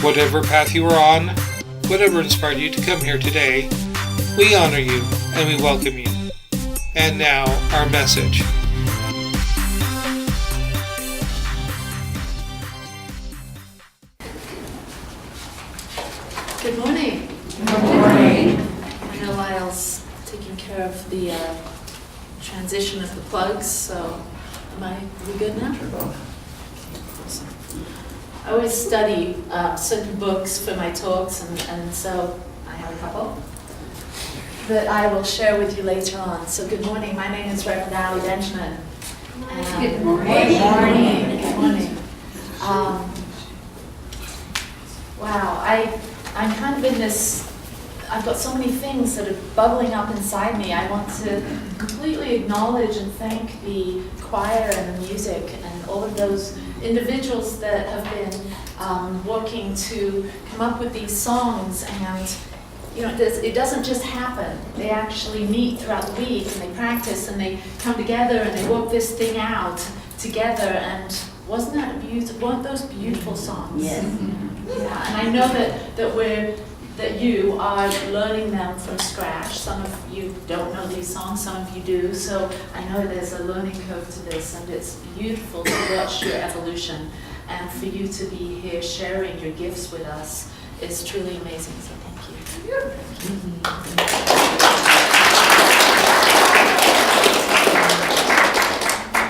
whatever path you are on, whatever inspired you to come here today, we honor you and we welcome you. And now, our message. Good morning. Good morning. I know Lyle's taking care of the transition of the plugs, so are we good now? Awesome. I always study certain books for my talks, and so I have a couple that I will share with you later on. So good morning. My name is Reverend Ali Benjamin. Good morning. Good morning. Good morning. Wow, I'm kind of in this, I've got so many things that are bubbling up inside me. I want to completely acknowledge and thank the choir and the music and all of those individuals that have been working to come up with these songs. And you know, it doesn't just happen. They actually meet throughout the week and they practice and they come together and they work this thing out together. And wasn't that beautiful? Weren't those beautiful songs? Yes. Yeah, and I know that you are learning them from scratch. Some of you don't know these songs, some of you do. So I know there's a learning curve to this, and it's beautiful to watch your evolution. And for you to be here sharing your gifts with us is truly amazing. So thank you.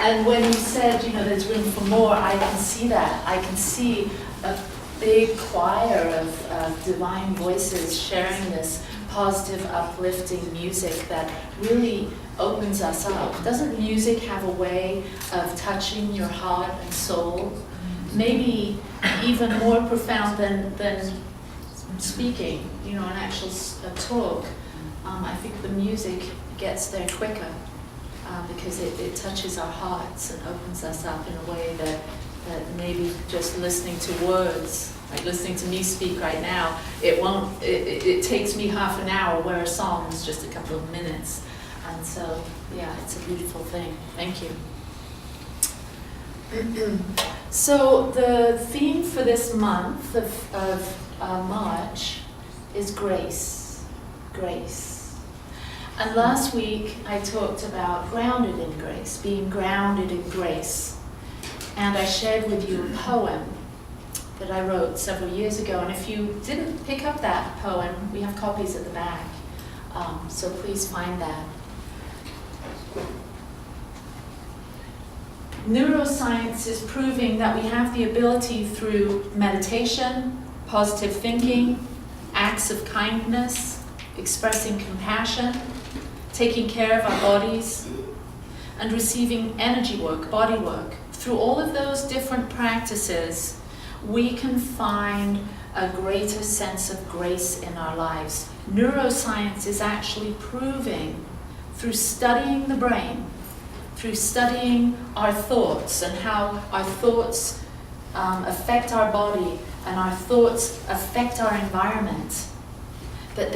And when you said, you know, there's room for more, I can see that. I can see a big choir of divine voices sharing this positive, uplifting music that really opens us up. Doesn't music have a way of touching your heart and soul? Maybe even more profound than speaking, you know, an actual talk. I think the music gets there quicker because it touches our hearts and opens us up in a way that maybe just listening to words, like listening to me speak right now, it takes me half an hour, where a song is just a couple of minutes. And so, yeah, it's a beautiful thing. Thank you. So the theme for this month of March is grace. Grace. And last week I talked about grounded in grace, being grounded in grace. And I shared with you a poem that I wrote several years ago. And if you didn't pick up that poem, we have copies at the back. So please find that. Neuroscience is proving that we have the ability through meditation, positive thinking, acts of kindness, expressing compassion, taking care of our bodies, and receiving energy work, body work. Through all of those different practices, we can find a greater sense of grace in our lives. Neuroscience is actually proving, through studying the brain, through studying our thoughts and how our thoughts affect our body and our thoughts affect our environment, that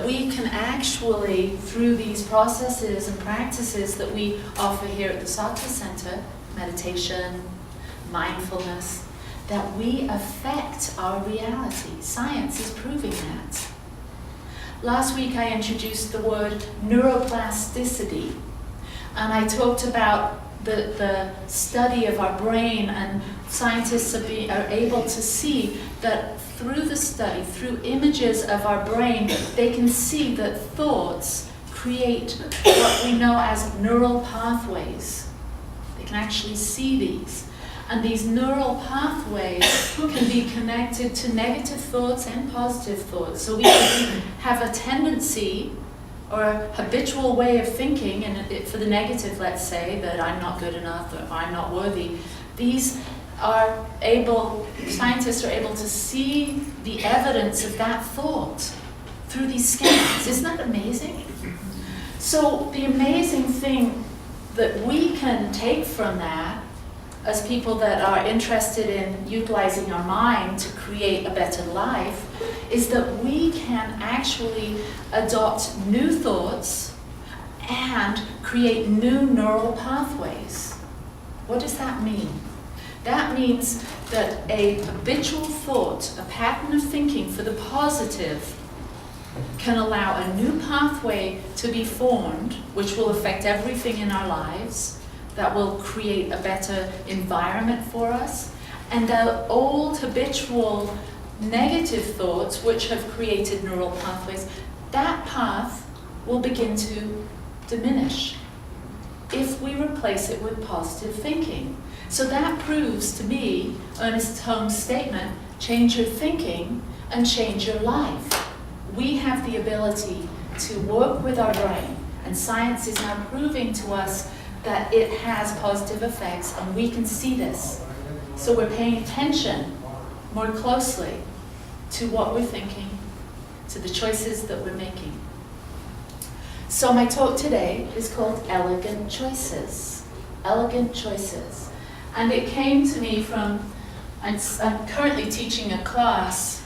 we can actually, through these processes and practices that we offer here at the Sattva Center, meditation, mindfulness, that we affect our reality. Science is proving that. Last week I introduced the word neuroplasticity, and I talked about the study of our brain, and scientists are able to see that through the study, through images of our brain, they can see that thoughts create what we know as neural pathways. They can actually see these. And these neural pathways can be connected to negative thoughts and positive thoughts. So we can have a tendency or a habitual way of thinking, and for the negative, let's say, that I'm not good enough or I'm not worthy. These are scientists are able to see the evidence of that thought through these scans. Isn't that amazing? So the amazing thing that we can take from that, as people that are interested in utilizing our mind to create a better life, is that we can actually adopt new thoughts and create new neural pathways. What does that mean? That means that a habitual thought, a pattern of thinking for the positive, can allow a new pathway to be formed, which will affect everything in our lives, that will create a better environment for us, and the old habitual negative thoughts, which have created neural pathways, that path will begin to diminish if we replace it with positive thinking. So that proves to me Ernest Holmes' statement, change your thinking and change your life. We have the ability to work with our brain, and science is now proving to us that it has positive effects, and we can see this. So we're paying attention more closely to what we're thinking, to the choices that we're making. So my talk today is called Elegant Choices. Elegant Choices. And it came to me from, I'm currently teaching a class,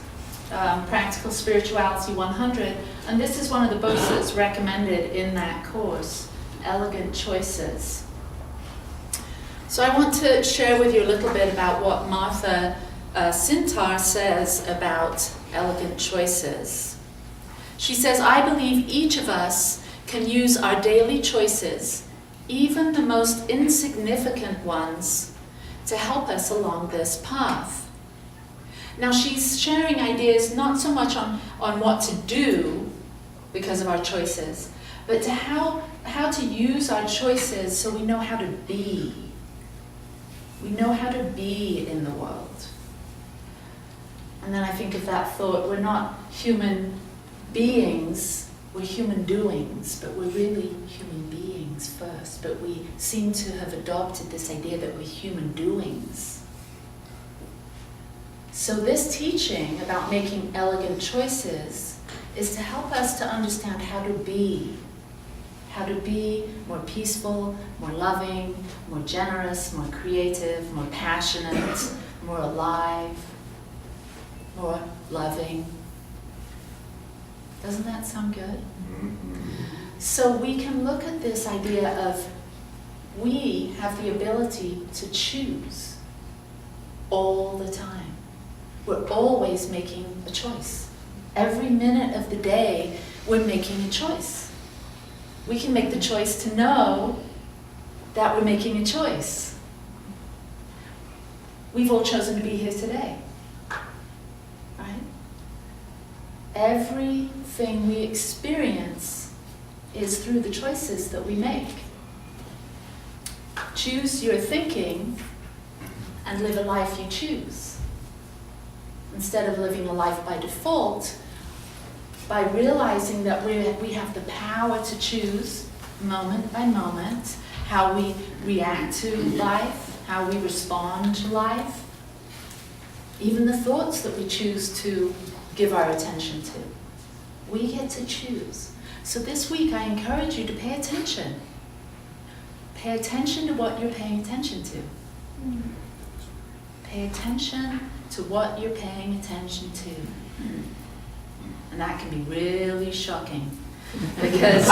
Practical Spirituality 100, and this is one of the books that's recommended in that course, Elegant Choices. So I want to share with you a little bit about what Martha Sintar says about elegant choices. She says, I believe each of us can use our daily choices, even the most insignificant ones, to help us along this path. Now she's sharing ideas not so much on what to do because of our choices, but to how to use our choices so we know how to be. We know how to be in the world. And then I think of that thought, we're not human beings, we're human doings, but we're really human beings first. But we seem to have adopted this idea that we're human doings. So this teaching about making elegant choices is to help us to understand how to be more peaceful, more loving, more generous, more creative, more passionate, more alive, more loving. Doesn't that sound good? So we can look at this idea of we have the ability to choose all the time. We're always making a choice. Every minute of the day, we're making a choice. We can make the choice to know that we're making a choice. We've all chosen to be here today, right? Everything we experience is through the choices that we make. Choose your thinking and live a life you choose. Instead of living a life by default, by realizing that we have the power to choose moment by moment how we react to life, how we respond to life, even the thoughts that we choose to give our attention to. We get to choose. So this week I encourage you to pay attention. Pay attention to what you're paying attention to. Pay attention to what you're paying attention to. And that can be really shocking. Because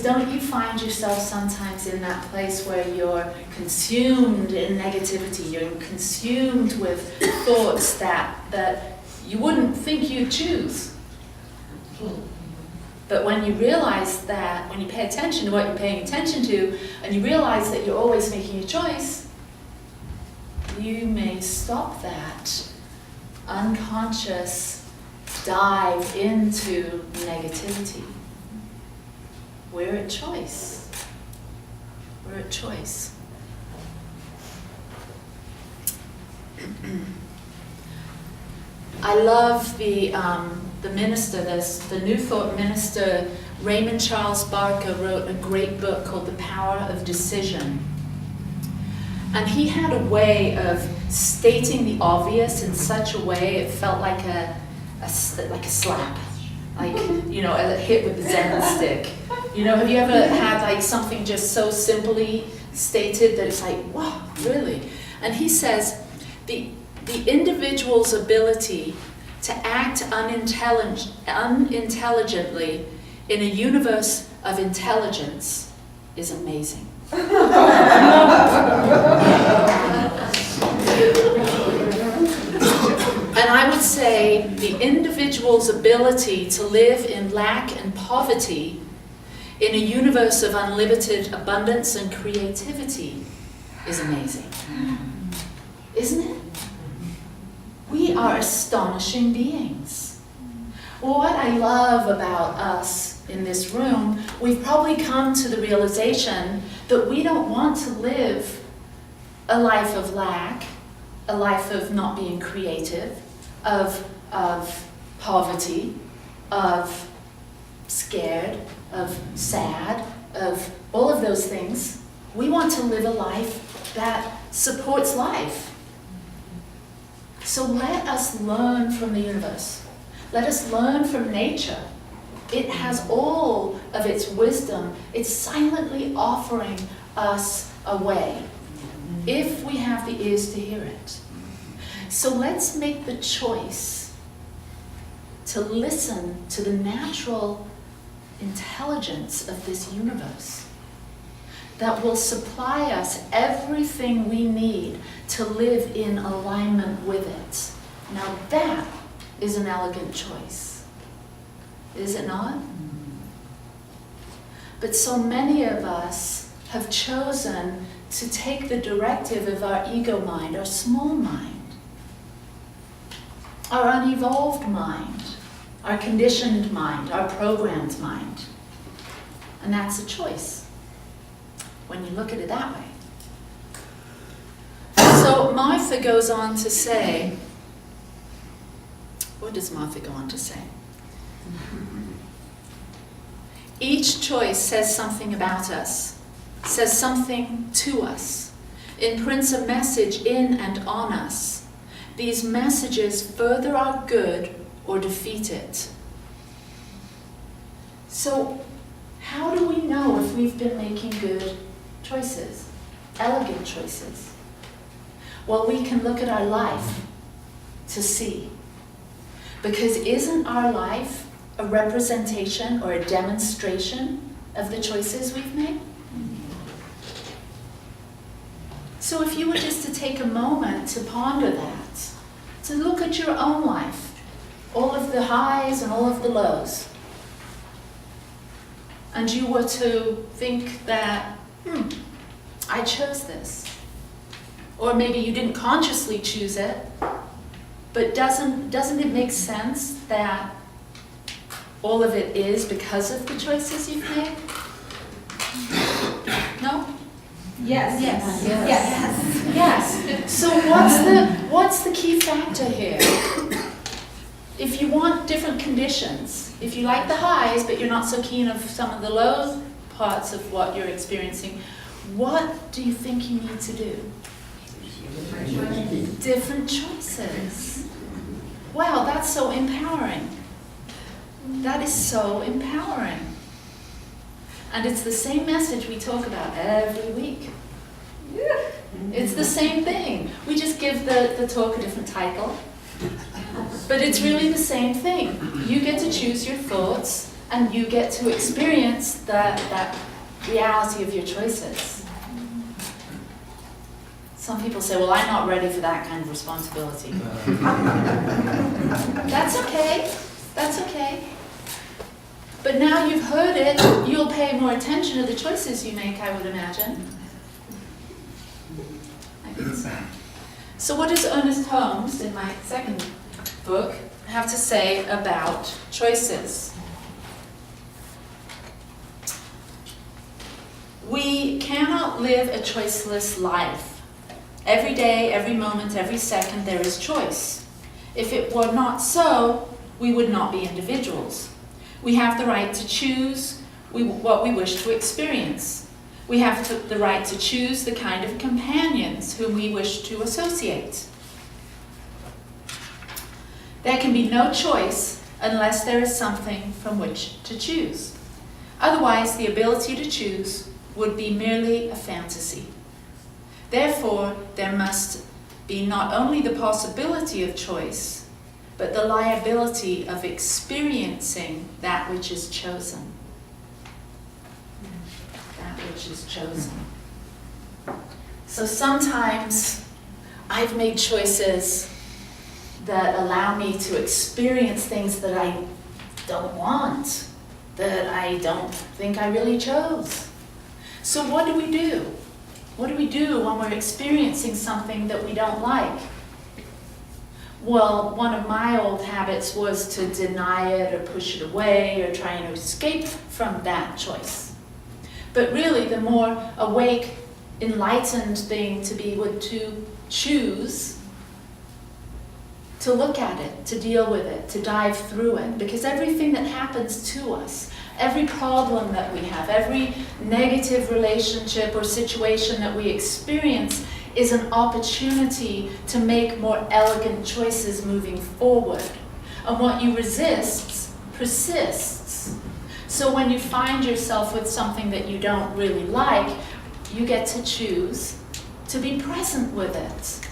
don't you find yourself sometimes in that place where you're consumed in negativity, you're consumed with thoughts that you wouldn't think you'd choose. But when you realize that, when you pay attention to what you're paying attention to, and you realize that you're always making a choice, you may stop that unconscious dive into negativity. We're at choice. We're at choice. I love the minister, the New Thought minister, Raymond Charles Barker, wrote a great book called The Power of Decision. And he had a way of stating the obvious in such a way it felt like a slap, like, you know, a hit with the Zen stick. You know, have you ever had like something just so simply stated that it's like, wow, really? And he says the individual's ability to act unintelligently in a universe of intelligence is amazing. And I would say the individual's ability to live in lack and poverty in a universe of unlimited abundance and creativity is amazing. Isn't it? We are astonishing beings. What I love about us in this room, we've probably come to the realization that we don't want to live a life of lack, a life of not being creative, of poverty, of scared, of sad, of all of those things. We want to live a life that supports life. So let us learn from the universe. Let us learn from nature. It has all of its wisdom. It's silently offering us a way, if we have the ears to hear it. So let's make the choice to listen to the natural intelligence of this universe that will supply us everything we need to live in alignment with it. Now that is an elegant choice, is it not? But so many of us have chosen to take the directive of our ego mind, our small mind, our unevolved mind, our conditioned mind, our programmed mind. And that's a choice when you look at it that way. So Martha goes on to say, what does Martha go on to say? Each choice says something about us, says something to us, imprints a message in and on us. These messages further our good or defeat it. So, how do we know if we've been making good choices, elegant choices? Well, we can look at our life to see. Because isn't our life a representation or a demonstration of the choices we've made? So if you were just to take a moment to ponder that, to look at your own life, all of the highs and all of the lows, and you were to think that, I chose this. Or maybe you didn't consciously choose it, but doesn't it make sense that all of it is because of the choices you've made? No? Yes. Yes. Yes. Yes. So what's the key factor here? If you want different conditions, if you like the highs but you're not so keen of some of the low parts of what you're experiencing, what do you think you need to do? Different choices. Wow, that's so empowering. That is so empowering. And it's the same message we talk about every week. It's the same thing. We just give the talk a different title. But it's really the same thing. You get to choose your thoughts and you get to experience that reality of your choices. Some people say, well, I'm not ready for that kind of responsibility. That's okay. That's okay. But now you've heard it, you'll pay more attention to the choices you make, I would imagine. I think so. So what does Ernest Holmes, in my second book, have to say about choices? We cannot live a choiceless life. Every day, every moment, every second, there is choice. If it were not so, we would not be individuals. We have the right to choose what we wish to experience. We have the right to choose the kind of companions whom we wish to associate. There can be no choice unless there is something from which to choose. Otherwise, the ability to choose would be merely a fantasy. Therefore, there must be not only the possibility of choice, but the liability of experiencing that which is chosen. That which is chosen. So sometimes I've made choices that allow me to experience things that I don't want, that I don't think I really chose. So what do we do? What do we do when we're experiencing something that we don't like? Well, one of my old habits was to deny it or push it away or try and escape from that choice. But really, the more awake, enlightened thing to be would to choose to look at it, to deal with it, to dive through it. Because everything that happens to us, every problem that we have, every negative relationship or situation that we experience is an opportunity to make more elegant choices moving forward. And what you resist persists. So when you find yourself with something that you don't really like, you get to choose to be present with it.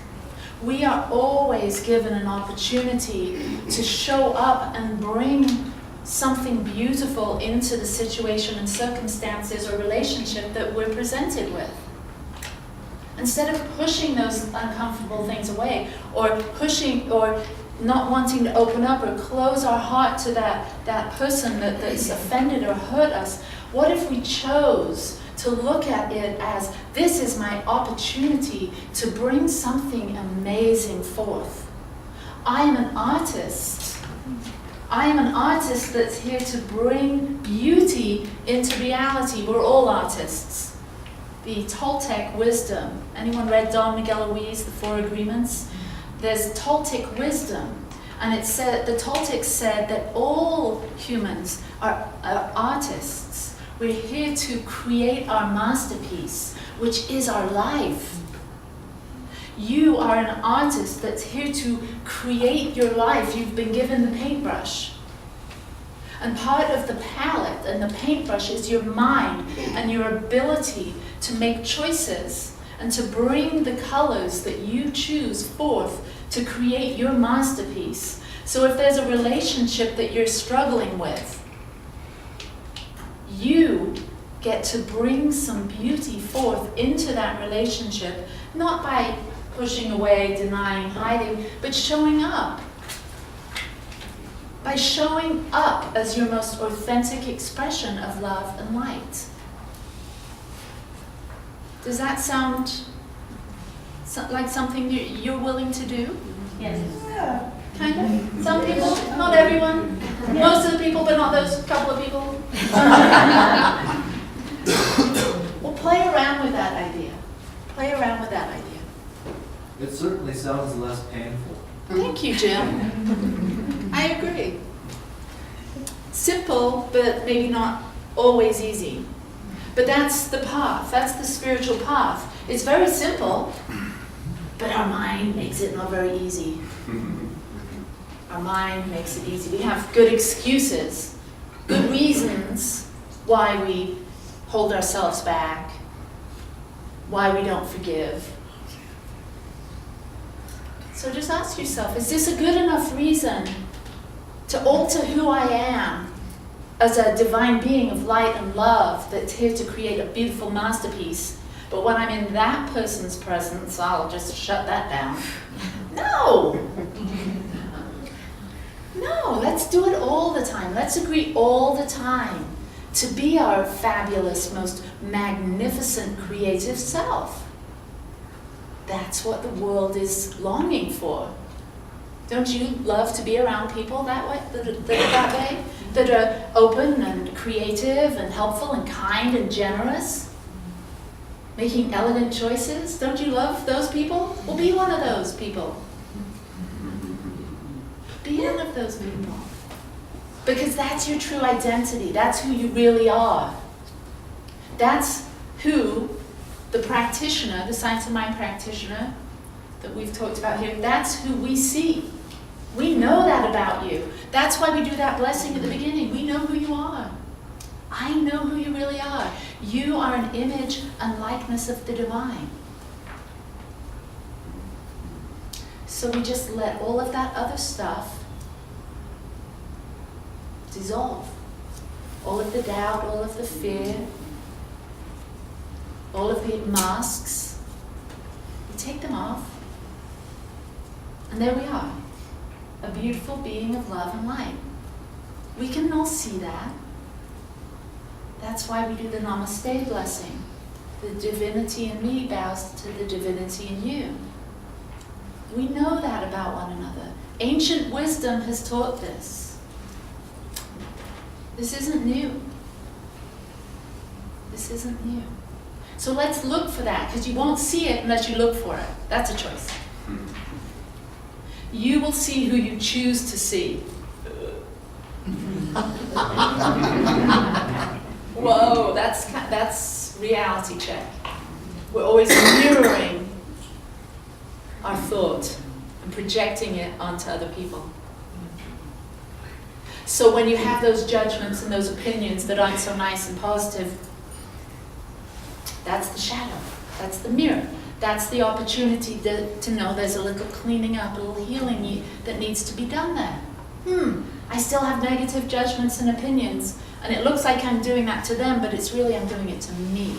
We are always given an opportunity to show up and bring something beautiful into the situation and circumstances or relationship that we're presented with. Instead of pushing those uncomfortable things away, or pushing or not wanting to open up or close our heart to that person that's offended or hurt us, what if we chose to look at it as, this is my opportunity to bring something amazing forth. I am an artist. I am an artist that's here to bring beauty into reality. We're all artists. The Toltec wisdom. Anyone read Don Miguel Ruiz, The Four Agreements? There's Toltec wisdom. And it said, the Toltecs said that all humans are artists. We're here to create our masterpiece, which is our life. You are an artist that's here to create your life. You've been given the paintbrush. And part of the palette and the paintbrush is your mind and your ability to make choices and to bring the colors that you choose forth to create your masterpiece. So if there's a relationship that you're struggling with, you get to bring some beauty forth into that relationship, not by pushing away, denying, hiding, but showing up. By showing up as your most authentic expression of love and light. Does that sound like something you're willing to do? Yes. Yeah. Kind of? Some people, not everyone. Most of the people, but not those couple of people. Well, play around with that idea. Play around with that idea. It certainly sounds less painful. Thank you, Jim. I agree. Simple, but maybe not always easy. But that's the path. That's the spiritual path. It's very simple, but our mind makes it not very easy. Our mind makes it easy. We have good excuses, good reasons why we hold ourselves back, why we don't forgive. So just ask yourself, is this a good enough reason to alter who I am as a divine being of light and love that's here to create a beautiful masterpiece? But when I'm in that person's presence, I'll just shut that down. No! No, let's do it all the time. Let's agree all the time to be our fabulous, most magnificent, creative self. That's what the world is longing for. Don't you love to be around people that way, that way? That are open and creative and helpful and kind and generous? Making elegant choices? Don't you love those people? Well, be one of those people. Be one of those people. Because that's your true identity. That's who you really are. That's who the practitioner, the Science of Mind practitioner that we've talked about here, that's who we see. We know that about you. That's why we do that blessing at the beginning. We know who you are. I know who you really are. You are an image and likeness of the divine. So we just let all of that other stuff dissolve. All of the doubt, all of the fear, all of the masks, we take them off. And there we are, a beautiful being of love and light. We can all see that. That's why we do the Namaste blessing. The divinity in me bows to the divinity in you. We know that about one another. Ancient wisdom has taught this. This isn't new. This isn't new. So let's look for that, because you won't see it unless you look for it. That's a choice. You will see who you choose to see. Whoa, that's reality check. We're always mirroring our thought and projecting it onto other people. So when you have those judgments and those opinions that aren't so nice and positive, that's the shadow, that's the mirror. That's the opportunity to know there's a little cleaning up, a little healing that needs to be done there. I still have negative judgments and opinions, and it looks like I'm doing that to them, but it's really I'm doing it to me.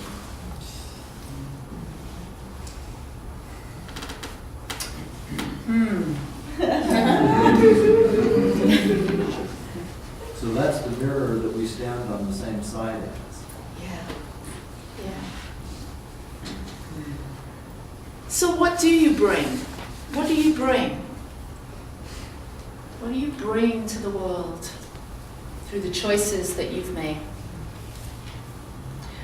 So that's the mirror that we stand on the same side as. Yeah. So what do you bring? What do you bring? What do you bring to the world through the choices that you've made?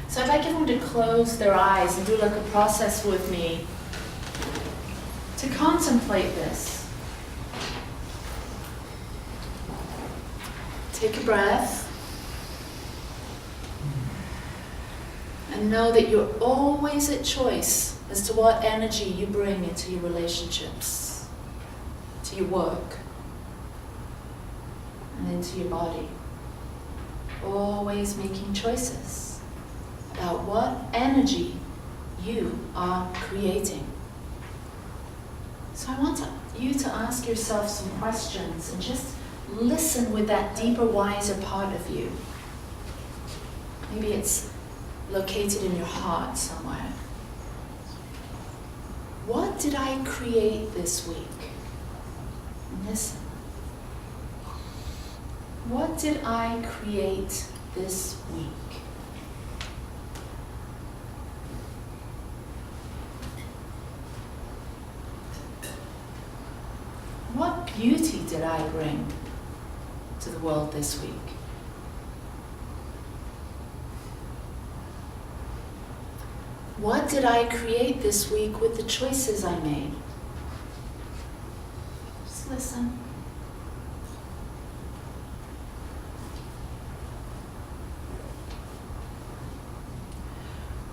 So I'd like everyone to close their eyes and do like a process with me to contemplate this. Take a breath and know that you're always at choice as to what energy you bring into your relationships, to your work, and into your body. Always making choices about what energy you are creating. So I want you to ask yourself some questions and just listen with that deeper, wiser part of you. Maybe it's located in your heart somewhere. What did I create this week? Listen. What did I create this week? What beauty did I bring to the world this week? What did I create this week with the choices I made? Just listen.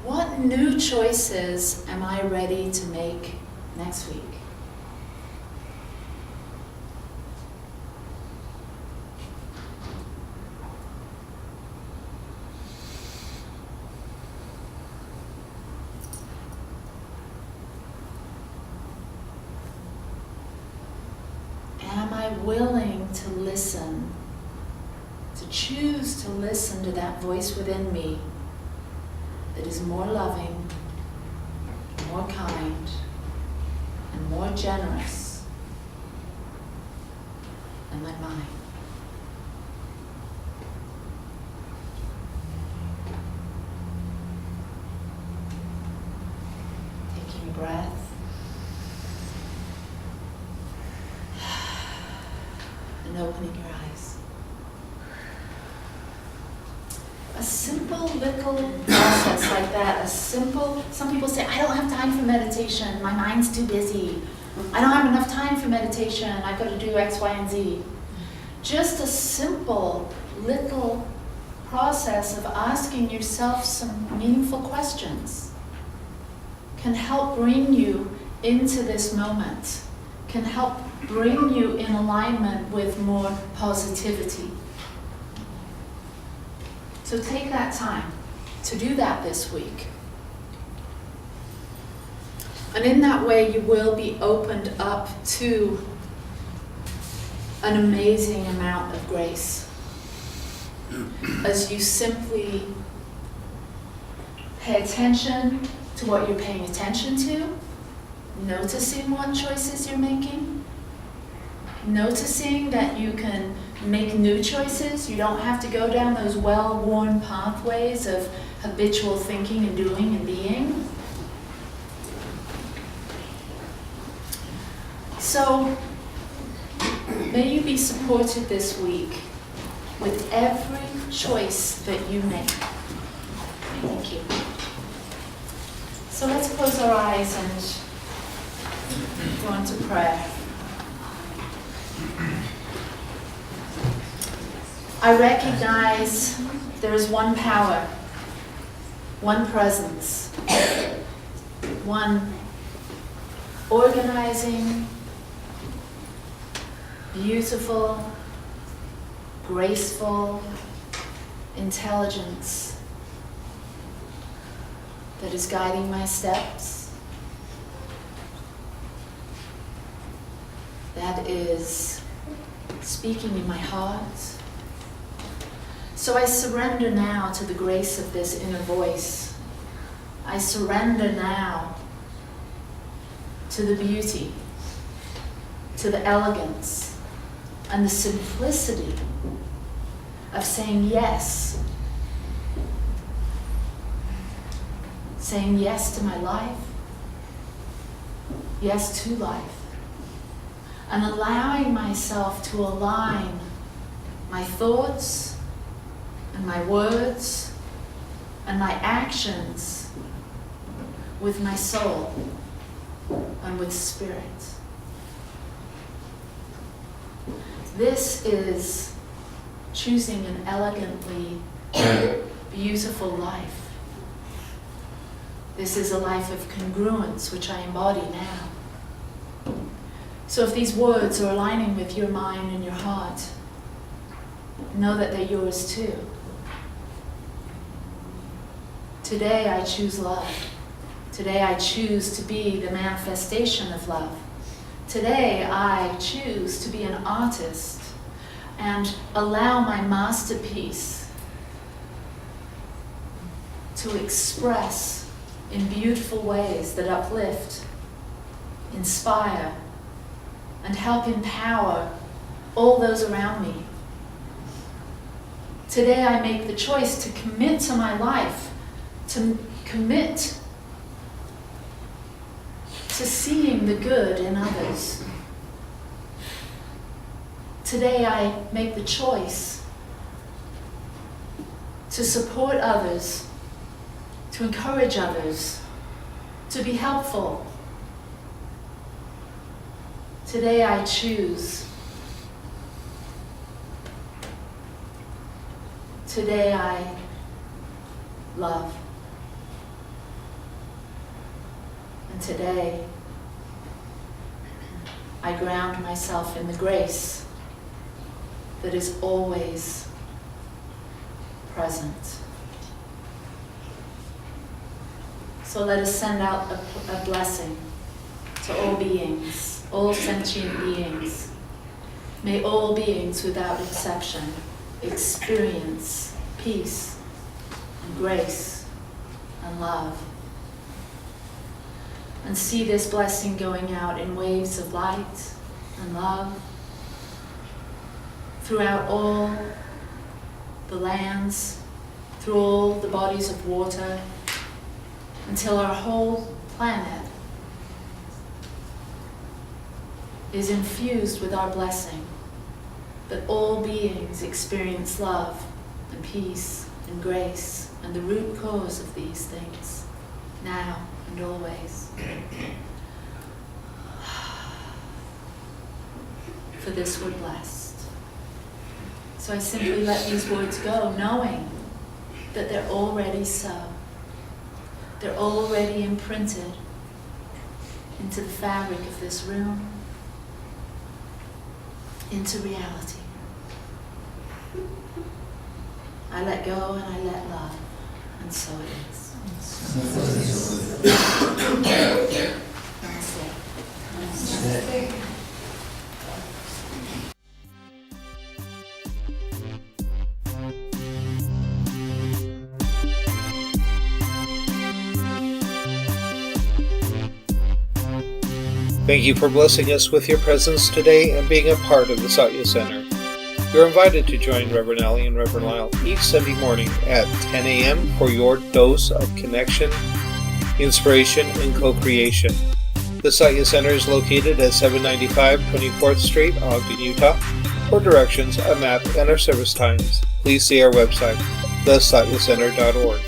What new choices am I ready to make next week? Am I willing to listen, to choose to listen to that voice within me that is more loving, more kind, and more generous than my mind? Taking a breath. And opening your eyes. A simple little process like that, some people say, I don't have time for meditation, my mind's too busy. I don't have enough time for meditation, I've got to do X, Y, and Z. Just a simple little process of asking yourself some meaningful questions can help bring you into this moment, can help bring you in alignment with more positivity. So take that time to do that this week. And in that way, you will be opened up to an amazing amount of grace as you simply Pay attention to what you're paying attention to, noticing what choices you're making, noticing that you can make new choices. You don't have to go down those well-worn pathways of habitual thinking and doing and being. So, may you be supported this week with every choice that you make. Thank you. So let's close our eyes and go into prayer. I recognize there is one power, one presence, one organizing, beautiful, graceful intelligence that is guiding my steps, that is speaking in my heart. So I surrender now to the grace of this inner voice. I surrender now to the beauty, to the elegance, and the simplicity of saying yes. Saying yes to my life, yes to life, and allowing myself to align my thoughts and my words and my actions with my soul and with spirit. This is choosing an elegantly beautiful life. This is a life of congruence, which I embody now. So if these words are aligning with your mind and your heart, know that they're yours too. Today I choose love. Today I choose to be the manifestation of love. Today I choose to be an artist and allow my masterpiece to express in beautiful ways that uplift, inspire, and help empower all those around me. Today I make the choice to commit to my life, to commit to seeing the good in others. Today I make the choice to support others, to encourage others, to be helpful. Today I choose. Today I love. And today I ground myself in the grace that is always present. So let us send out a blessing to all beings, all sentient beings. May all beings without exception experience peace and grace and love. And see this blessing going out in waves of light and love throughout all the lands, through all the bodies of water, until our whole planet is infused with our blessing, that all beings experience love and peace and grace and the root cause of these things, now and always. For this we're blessed. So I simply let these words go, knowing that they're already so. They're already imprinted into the fabric of this room, into reality. I let go and I let love, and so it is. Namaste. Namaste. Thank you for blessing us with your presence today and being a part of the Satya Center. You're invited to join Reverend Allie and Reverend Lyle each Sunday morning at 10 a.m. for your dose of connection, inspiration, and co-creation. The Satya Center is located at 795 24th Street, Ogden, Utah. For directions, a map, and our service times, please see our website, thesatyacenter.org.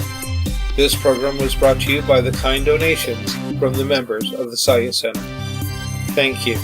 This program was brought to you by the kind donations from the members of the Satya Center. Thank you.